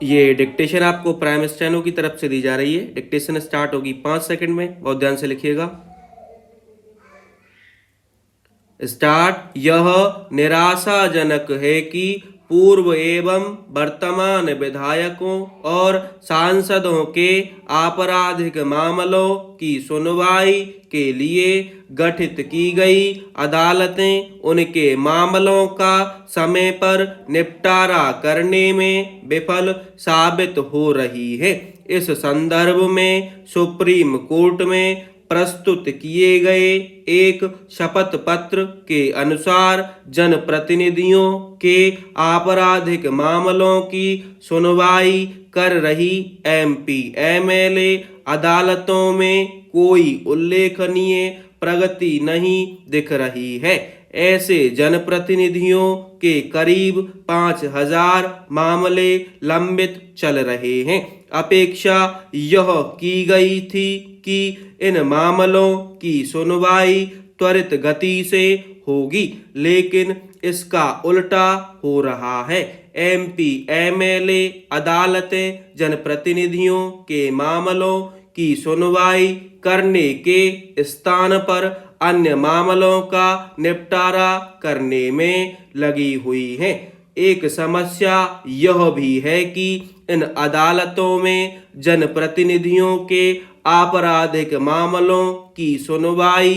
ये डिक्टेशन आपको prime steno की तरफ से दी जा रही है। डिक्टेशन स्टार्ट होगी 5 सेकंड में, बहुत ध्यान से लिखिएगा। स्टार्ट। यह निराशाजनक है कि पूर्व एवं वर्तमान विधायकों और सांसदों के आपराधिक मामलों की सुनवाई के लिए गठित की गई अदालतें उनके मामलों का समय पर निपटारा करने में विफल साबित हो रही है। इस संदर्भ में सुप्रीम कोर्ट में प्रस्तुत किए गए एक शपथ पत्र के अनुसार जनप्रतिनिधियों के आपराधिक मामलों की सुनवाई कर रही एमपी एमएलए अदालतों में कोई उल्लेखनीय प्रगति नहीं दिख रही है। ऐसे जनप्रतिनिधियों के करीब 5000 मामले लंबित चल रहे हैं। अपेक्षा यह की गई थी कि इन मामलों की सुनवाई त्वरित गति से होगी, लेकिन इसका उल्टा हो रहा है। एमपी एमएलए अदालतें जनप्रतिनिधियों के मामलों की सुनवाई करने के स्थान पर अन्य मामलों का निपटारा करने में लगी हुई हैं। एक समस्या यह भी है कि इन अदालतों में जनप्रतिनिधियों के आपराधिक मामलों की सुनवाई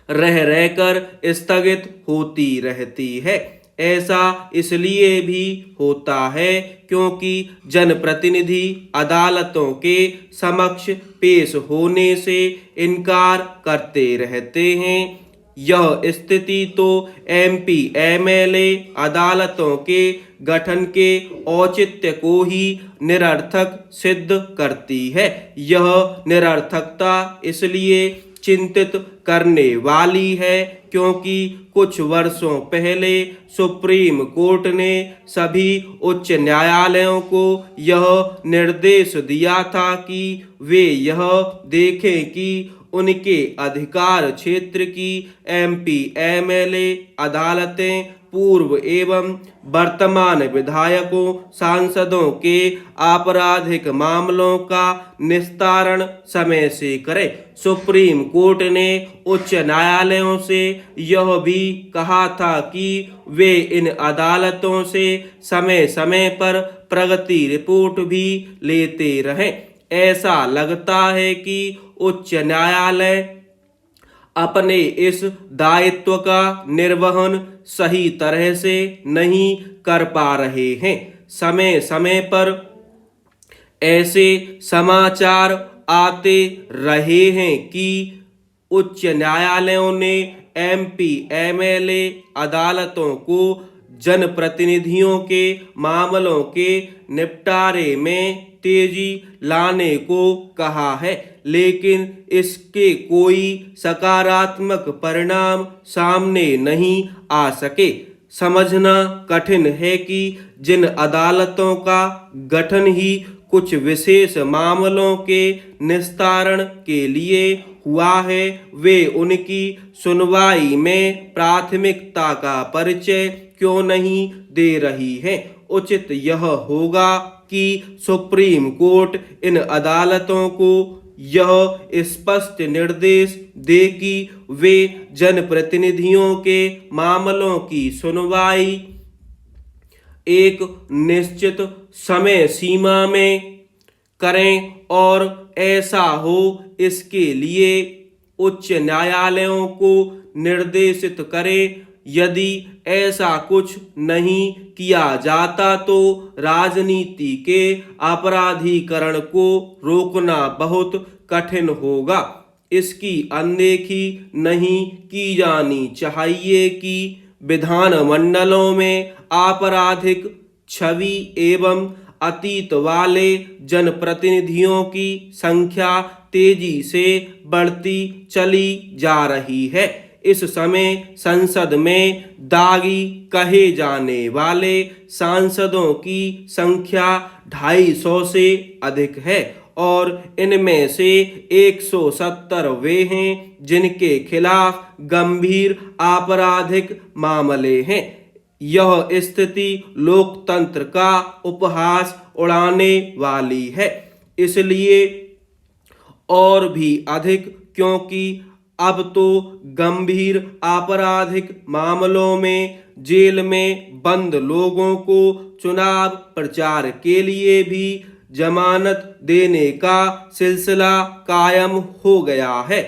रह रहकर स्थगित होती रहती है। ऐसा इसलिए भी होता है क्योंकि जनप्रतिनिधि अदालतों के समक्ष पेश होने से इनकार करते रहते हैं। यह स्थिति तो एमपी एमएलए अदालतों के गठन के औचित्य को ही निरर्थक सिद्ध करती है। यह निरर्थकता इसलिए चिंतित करने वाली है क्योंकि कुछ वर्षों पहले सुप्रीम कोर्ट ने सभी उच्च न्यायालयों को यह निर्देश दिया था कि वे यह देखें कि उनके अधिकार क्षेत्र की एमपी एमएलए अदालतें पूर्व एवं वर्तमान विधायकों सांसदों के आपराधिक मामलों का निस्तारण समय से करे। सुप्रीम कोर्ट ने उच्च न्यायालयों से यह भी कहा था कि वे इन अदालतों से समय समय पर प्रगति रिपोर्ट भी लेते रहें। ऐसा लगता है कि उच्च न्यायालय अपने इस दायित्व का निर्वहन सही तरह से नहीं कर पा रहे हैं। समय समय पर ऐसे समाचार आते रहे हैं कि उच्च न्यायालयों ने एमपी एमएलए अदालतों को जनप्रतिनिधियों के मामलों के निपटारे में तेजी लाने को कहा है, लेकिन इसके कोई सकारात्मक परिणाम सामने नहीं आ सके। समझना कठिन है कि जिन अदालतों का गठन ही कुछ विशेष मामलों के निस्तारण के लिए हुआ है, वे उनकी सुनवाई में प्राथमिकता का परिचय क्यों नहीं दे रही है। उचित यह होगा कि सुप्रीम कोर्ट इन अदालतों को यह स्पष्ट निर्देश दे कि वे जनप्रतिनिधियों के मामलों की सुनवाई एक निश्चित समय सीमा में करें और ऐसा हो इसके लिए उच्च न्यायालयों को निर्देशित करें। यदि ऐसा कुछ नहीं किया जाता तो राजनीति के अपराधीकरण को रोकना बहुत कठिन होगा। इसकी अनदेखी नहीं की जानी चाहिए कि विधानमंडलों में आपराधिक छवि एवं अतीत वाले जनप्रतिनिधियों की संख्या तेजी से बढ़ती चली जा रही है। इस समय संसद में दागी कहे जाने वाले सांसदों की संख्या 250 से अधिक है और इनमें से 170 वे हैं जिनके खिलाफ गंभीर आपराधिक मामले हैं। यह स्थिति लोकतंत्र का उपहास उड़ाने वाली है। इसलिए और भी अधिक, क्योंकि अब तो गंभीर आपराधिक मामलों में जेल में बंद लोगों को चुनाव प्रचार के लिए भी जमानत देने का सिलसिला कायम हो गया है।